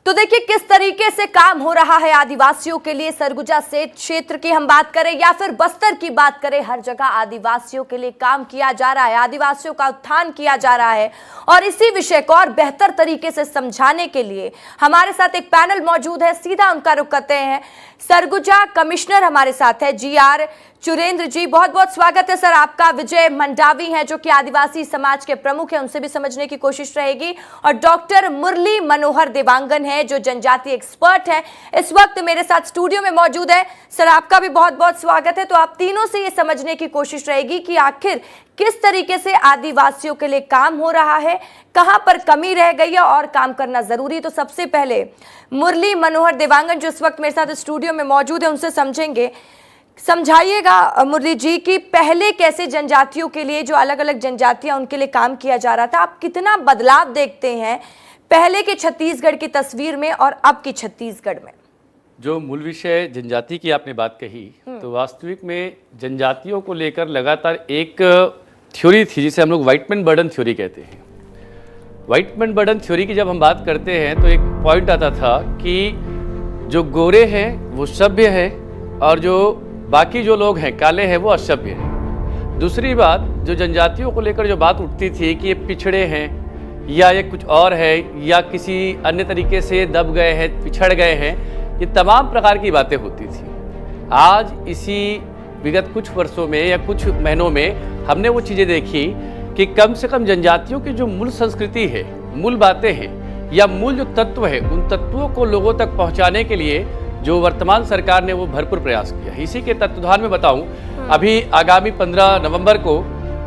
तो देखिए किस तरीके से काम हो रहा है आदिवासियों के लिए। सरगुजा से क्षेत्र की हम बात करें या फिर बस्तर की बात करें, हर जगह आदिवासियों के लिए काम किया जा रहा है, आदिवासियों का उत्थान किया जा रहा है। और इसी विषय को और बेहतर तरीके से समझाने के लिए हमारे साथ एक पैनल मौजूद है, सीधा उनका रुख करते हैं। सरगुजा कमिश्नर हमारे साथ है GR चुरेंद्र जी, बहुत बहुत स्वागत है सर आपका। विजय मंडावी हैं जो कि आदिवासी समाज के प्रमुख हैं, उनसे भी समझने की कोशिश रहेगी। और डॉक्टर मुरली मनोहर देवांगन है जो जनजातीय एक्सपर्ट है, इस वक्त मेरे साथ स्टूडियो में मौजूद है। सर आपका भी बहुत बहुत स्वागत है। तो आप तीनों से ये समझने की कोशिश रहेगी कि आखिर किस तरीके से आदिवासियों के लिए काम हो रहा है, कहां पर कमी रह गई है और काम करना जरूरी। तो सबसे पहले मुरली मनोहर देवांगन जो इस वक्त मेरे साथ स्टूडियो में मौजूद है, उनसे समझेंगे। समझाइएगा मुरली जी कि पहले कैसे जनजातियों के लिए, जो अलग अलग जनजातियां उनके लिए काम किया जा रहा था, आप कितना बदलाव देखते हैं पहले के छत्तीसगढ़ की तस्वीर में और अब की छत्तीसगढ़ में। जो मूल विषय जनजाति की आपने बात कही, तो वास्तविक में जनजातियों को लेकर लगातार एक थ्योरी थी जिसे हम लोग व्हाइटमैन बर्डन थ्योरी कहते हैं। व्हाइटमैन बर्डन थ्योरी की जब हम बात करते हैं तो एक पॉइंट आता था कि जो गोरे हैं वो सभ्य हैं और जो बाकी जो लोग हैं काले हैं वो असभ्य हैं। दूसरी बात, जो जनजातियों को लेकर जो बात उठती थी कि ये पिछड़े हैं या ये कुछ और है या किसी अन्य तरीके से दब गए हैं, पिछड़ गए हैं, ये तमाम प्रकार की बातें होती थी। आज इसी विगत कुछ वर्षों में या कुछ महीनों में हमने वो चीज़ें देखी कि कम से कम जनजातियों की जो मूल संस्कृति है, मूल बातें हैं या मूल जो तत्व है, उन तत्वों को लोगों तक पहुँचाने के लिए जो वर्तमान सरकार ने वो भरपूर प्रयास किया। इसी के तत्वाधान में बताऊं, अभी आगामी 15 नवंबर को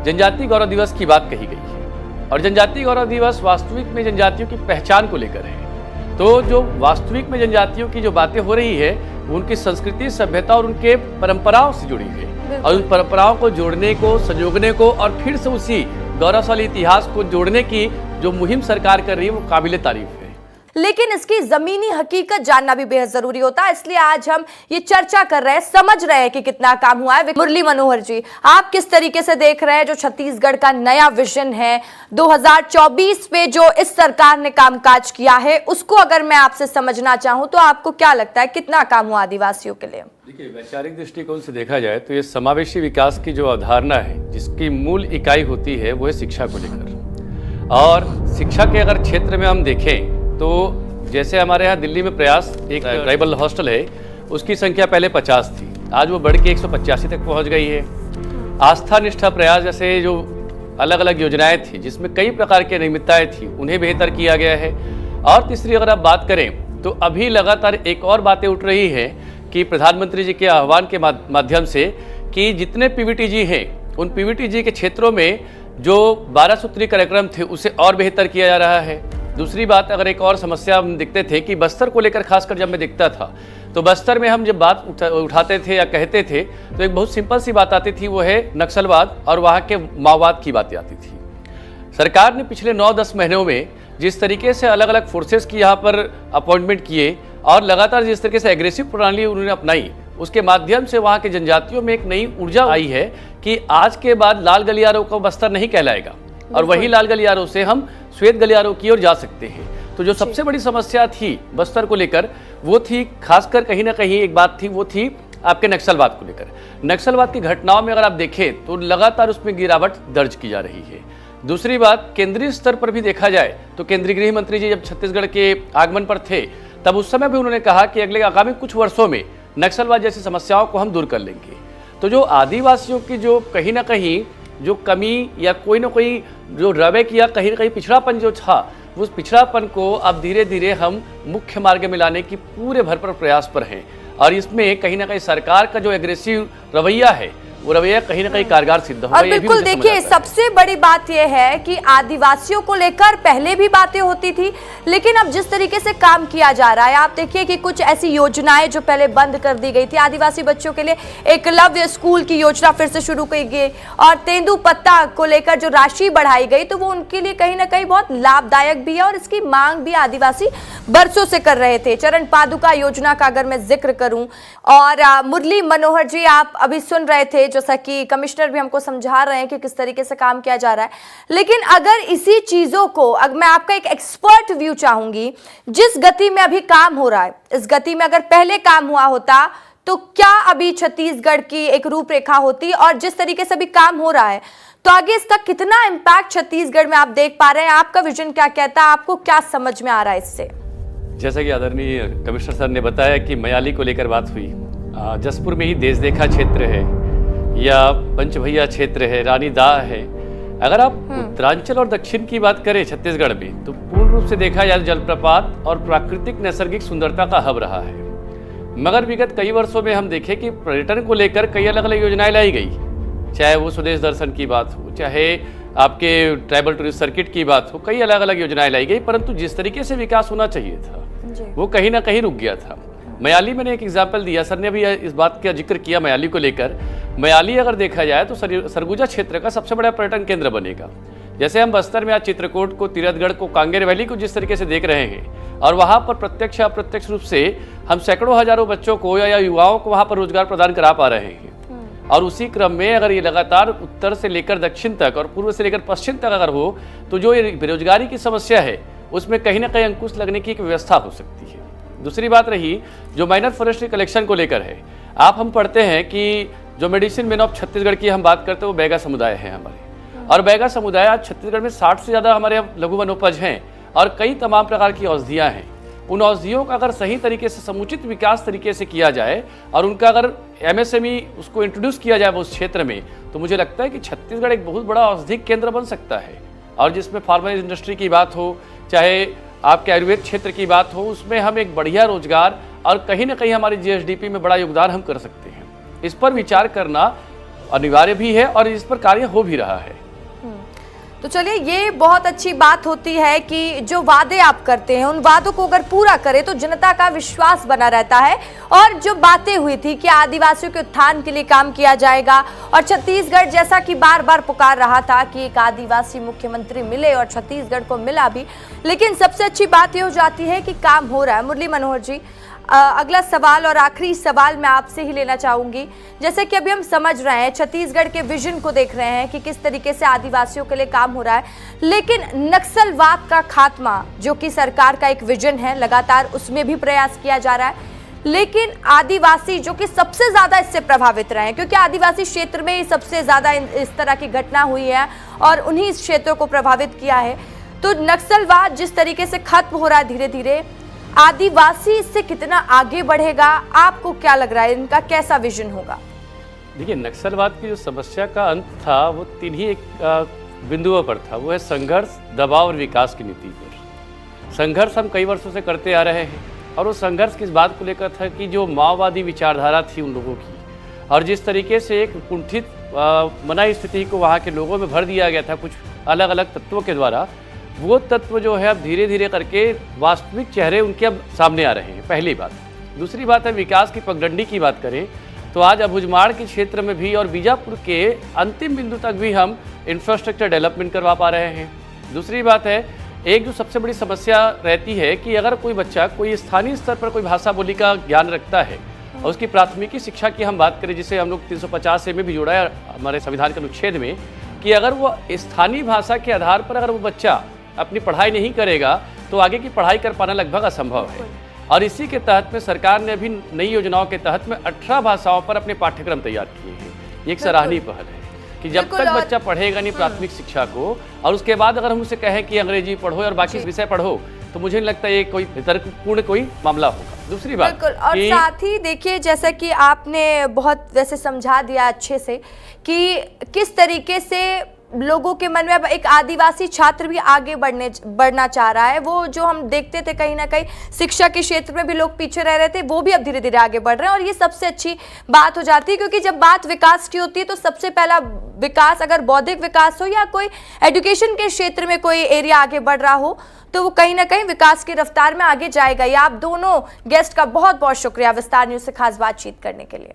जनजातीय गौरव दिवस की बात कही गई है और जनजातीय गौरव दिवस वास्तविक में जनजातियों की पहचान को लेकर है। तो जो वास्तविक में जनजातियों की जो बातें हो रही है उनकी संस्कृति, सभ्यता और उनके परंपराओं से जुड़ी है और उन परंपराओं को जोड़ने को, संजोगने को और फिर से उसी गौरवशाली इतिहास को जोड़ने की जो मुहिम सरकार कर रही है वो काबिले तारीफ है। लेकिन इसकी जमीनी हकीकत जानना भी बेहद जरूरी होता है, इसलिए आज हम ये चर्चा कर रहे हैं, समझ रहे हैं कि कितना काम हुआ है। मुरली मनोहर जी, आप किस तरीके से देख रहे हैं जो छत्तीसगढ़ का नया विजन है 2024 पे जो इस सरकार ने कामकाज किया है, उसको अगर मैं आपसे समझना चाहूं तो आपको क्या लगता है कितना काम हुआ आदिवासियों के लिए? देखिए, वैचारिक दृष्टिकोण से देखा जाए तो ये समावेशी विकास की जो अवधारणा है जिसकी मूल इकाई होती है वो है शिक्षा को लेकर। और शिक्षा के अगर क्षेत्र में हम देखें तो जैसे हमारे यहाँ दिल्ली में प्रयास एक ट्राइबल हॉस्टल है, उसकी संख्या पहले 50 थी, आज वो बढ़ के 185 तक पहुँच गई है। आस्था निष्ठा प्रयास जैसे जो अलग अलग योजनाएं थी जिसमें कई प्रकार की नियमितताएं थी, उन्हें बेहतर किया गया है। और तीसरी अगर आप बात करें तो अभी लगातार एक और बातें उठ रही हैं कि प्रधानमंत्री जी के आह्वान के माध्यम से कि जितने PVTG हैं उन PVTG के क्षेत्रों में जो 12 सूत्री कार्यक्रम थे उसे और बेहतर किया जा रहा है। दूसरी बात, अगर एक और समस्या हम देखते थे कि बस्तर को लेकर खासकर जब मैं देखता था तो बस्तर में हम जब बात उठाते थे या कहते थे तो एक बहुत सिंपल सी बात आती थी, वो है नक्सलवाद और वहाँ के माओवाद की बातें आती थी। सरकार ने पिछले 9-10 महीनों में जिस तरीके से अलग अलग फोर्सेस की यहाँ पर अपॉइंटमेंट किए और लगातार जिस तरीके से एग्रेसिव प्रणाली उन्होंने अपनाई, उसके माध्यम से वहाँ के जनजातियों में एक नई ऊर्जा आई है कि आज के बाद लाल गलियारों को बस्तर नहीं कहलाएगा और वही लाल गलियारों से हम श्वेत गलियारों की ओर जा सकते हैं। तो जो सबसे बड़ी समस्या थी बस्तर को लेकर वो थी, खासकर कहीं ना कहीं एक बात थी, वो थी आपके नक्सलवाद को लेकर। नक्सलवाद की घटनाओं में अगर आप देखें तो लगातार उसमें गिरावट दर्ज की जा रही है। दूसरी बात, केंद्रीय स्तर पर भी देखा जाए तो केंद्रीय गृह मंत्री जी जब छत्तीसगढ़ के आगमन पर थे तब उस समय भी उन्होंने कहा कि अगले आगामी कुछ वर्षों में नक्सलवाद जैसी समस्याओं को हम दूर कर लेंगे। तो जो आदिवासियों की जो कहीं ना कहीं जो कमी या कोई ना कोई जो रवैया या कहीं ना कहीं पिछड़ापन जो था, उस पिछड़ापन को अब धीरे धीरे हम मुख्य मार्ग में लाने की पूरे भरपूर प्रयास पर हैं। और इसमें कहीं ना कहीं सरकार का जो एग्रेसिव रवैया है वो रवैया कहीं ना कहीं कारगर सिद्ध होगा। और बिल्कुल देखिए, सबसे बड़ी बात यह है कि आदिवासियों को लेकर पहले भी बातें होती थी, लेकिन अब जिस तरीके से काम किया जा रहा है, आप देखिए कि कुछ ऐसी योजनाएं जो पहले बंद कर दी गई थी, आदिवासी बच्चों के लिए एकलव्य स्कूल की योजना फिर से शुरू की गई और तेंदुपत्ता को लेकर जो राशि बढ़ाई गई, तो वो उनके लिए कहीं ना कहीं बहुत लाभदायक भी है और इसकी मांग भी आदिवासी बरसों से कर रहे थे। चरण पादुका योजना का अगर मैं जिक्र करूं, और मुरली मनोहर जी आप अभी सुन रहे थे जैसा कि कमिश्नर भी हमको समझा रहे हैं कि किस तरीके से काम किया जा रहा है। लेकिन अगर इसी चीज़ों को, अगर मैं आपका एक एक्सपर्ट व्यू चाहूँगी, जिस गति में अभी काम हो रहा है, इस गति में अगर पहले काम हुआ होता तो क्या अभी छत्तीसगढ़ की एक रूपरेखा होती, और जिस तरीके से अभी काम हो रहा है तो आगे इसका कितना इम्पैक्ट छत्तीसगढ़ में आप देख पा रहे हैं? आपका विजन क्या कहता है, आपको क्या समझ में आ रहा है इससे? जैसा कि आदरणीय कमिश्नर सर ने बताया कि मयाली को लेकर बात हुई, जसपुर में ही देश देखा क्षेत्र है या पंचभैया क्षेत्र है, रानी दा है। अगर आप उत्तरांचल और दक्षिण की बात करें छत्तीसगढ़ में, तो पूर्ण रूप से देखा जाए जलप्रपात और प्राकृतिक नैसर्गिक सुंदरता का हब रहा है। मगर विगत कई वर्षों में हम देखें कि पर्यटन को लेकर कई अलग अलग योजनाएं लाई गई, चाहे वो स्वदेश दर्शन की बात हो, चाहे आपके ट्राइबल टूरिस्ट सर्किट की बात हो, कई अलग अलग योजनाएं लाई गई, परंतु जिस तरीके से विकास होना चाहिए था वो कहीं ना कहीं रुक गया था। मयाली मैंने एक एग्जाम्पल दिया, सर ने भी इस बात का जिक्र किया मयाली को लेकर। मयाली अगर देखा जाए तो सरगुजा क्षेत्र का सबसे बड़ा पर्यटन केंद्र बनेगा। जैसे हम बस्तर में आज चित्रकूट को, तीरथगढ़ को, कांगेर वैली को जिस तरीके से देख रहे हैं, और वहाँ पर प्रत्यक्ष अप्रत्यक्ष रूप से हम सैकड़ों हजारों बच्चों को या युवाओं को वहाँ पर रोजगार प्रदान करा पा रहे हैं। और उसी क्रम में अगर ये लगातार उत्तर से लेकर दक्षिण तक और पूर्व से लेकर पश्चिम तक अगर हो, तो जो ये बेरोजगारी की समस्या है उसमें कहीं ना कहीं अंकुश लगने की एक व्यवस्था हो सकती है। दूसरी बात रही जो माइनर फॉरेस्ट्री कलेक्शन को लेकर है, हम पढ़ते हैं कि जो मेडिसिन मैन ऑफ छत्तीसगढ़ की हम बात करते हैं वो बैगा समुदाय है हमारे, और बैगा समुदाय आज छत्तीसगढ़ में 60 से ज़्यादा हमारे लघु वनोपज हैं और कई तमाम प्रकार की औषधियाँ हैं। उन औषधियों का अगर सही तरीके से समुचित विकास तरीके से किया जाए और उनका अगर MSME उसको इंट्रोड्यूस किया जाए उस क्षेत्र में, तो मुझे लगता है कि छत्तीसगढ़ एक बहुत बड़ा औषधिक केंद्र बन सकता है। और जिसमें फार्मा इंडस्ट्री की बात हो, चाहे आपके आयुर्वेद क्षेत्र की बात हो, उसमें हम एक बढ़िया रोजगार और कहीं ना कहीं हमारी GSDP में बड़ा योगदान हम कर सकते हैं। इस पर विचार करना अनिवार्य भी है और इस पर कार्य हो भी रहा है। तो चलिए, ये बहुत अच्छी बात होती है कि जो वादे आप करते हैं उन वादों को अगर पूरा करें तो जनता का विश्वास बना रहता है। और जो बातें हुई थी कि आदिवासियों के उत्थान के लिए काम किया जाएगा, और छत्तीसगढ़ जैसा कि बार बार पुकार रहा था कि एक आदिवासी मुख्यमंत्री मिले, और छत्तीसगढ़ को मिला भी। लेकिन सबसे अच्छी बात यह हो जाती है कि काम हो रहा है। मुरली मनोहर जी, अगला सवाल और आखिरी सवाल मैं आपसे ही लेना चाहूंगी। जैसे कि अभी हम समझ रहे हैं, छत्तीसगढ़ के विजन को देख रहे हैं कि किस तरीके से आदिवासियों के लिए काम हो रहा है, लेकिन नक्सलवाद का खात्मा जो कि सरकार का एक विजन है, लगातार उसमें भी प्रयास किया जा रहा है। लेकिन आदिवासी जो कि सबसे ज्यादा इससे प्रभावित रहे हैं, क्योंकि आदिवासी क्षेत्र में ही सबसे ज्यादा इस तरह की घटना हुई है और उन्हीं क्षेत्रों को प्रभावित किया है। तो नक्सलवाद जिस तरीके से खत्म हो रहा है धीरे धीरे, आदिवासी इससे कितना आगे बढ़ेगा, आपको क्या लग रहा है, इनका कैसा विजन होगा? देखिए, नक्सलवाद की जो समस्या का अंत था वो 3 ही बिंदुओं पर था। वो है संघर्ष, दबाव और विकास की नीति पर। संघर्ष हम कई वर्षों से करते आ रहे हैं, और वो संघर्ष किस बात को लेकर था कि जो माओवादी विचारधारा थी उन लोगों की, और जिस तरीके से एक कुंठित मनाई स्थिति को वहाँ के लोगों में भर दिया गया था कुछ अलग अलग तत्वों के द्वारा, वो तत्व जो है अब धीरे धीरे करके वास्तविक चेहरे उनके अब सामने आ रहे हैं, पहली बात। दूसरी बात है विकास की पगडंडी की बात करें तो आज अबुझमाड़ के क्षेत्र में भी और बीजापुर के अंतिम बिंदु तक भी हम इंफ्रास्ट्रक्चर डेवलपमेंट करवा पा रहे हैं। दूसरी बात है, एक जो सबसे बड़ी समस्या रहती है कि अगर कोई बच्चा कोई स्थानीय स्तर पर कोई भाषा बोली का ज्ञान रखता है और उसकी प्राथमिकी शिक्षा की हम बात करें, जिसे हम लोग 350 में भी जोड़ा है हमारे संविधान के अनुच्छेद में, कि अगर वो स्थानीय भाषा के आधार पर अगर वो बच्चा अपनी पढ़ाई नहीं करेगा तो आगे की पढ़ाई कर पाना लगभग असंभव है। और इसी के तहत में सरकार ने अभी नई योजनाओं के तहत में 18 भाषाओं पर अपने पाठ्यक्रम तैयार किए हैं। ये एक सराहनीय पहल है कि जब तक बच्चा पढ़ेगा नहीं प्राथमिक शिक्षा को, और उसके बाद अगर हम उसे कहें कि अंग्रेजी पढ़ो और बाकी विषय पढ़ो, तो मुझे नहीं लगता ये कोई तर्कपूर्ण कोई मामला होगा। दूसरी बात, और साथ ही देखिए, जैसा कि आपने बहुत वैसे समझा दिया अच्छे से कि किस तरीके से लोगों के मन में अब एक आदिवासी छात्र भी आगे बढ़ना चाह रहा है। वो जो हम देखते थे कहीं ना कहीं शिक्षा के क्षेत्र में भी लोग पीछे रह रहे थे, वो भी अब धीरे धीरे आगे बढ़ रहे हैं, और ये सबसे अच्छी बात हो जाती है। क्योंकि जब बात विकास की होती है तो सबसे पहला विकास, अगर बौद्धिक विकास हो या कोई एजुकेशन के क्षेत्र में कोई एरिया आगे बढ़ रहा हो, तो वो कहीं ना कहीं विकास की रफ्तार में आगे जाएगा। या आप दोनों गेस्ट का बहुत बहुत शुक्रिया विस्तार न्यूज से खास बातचीत करने के लिए।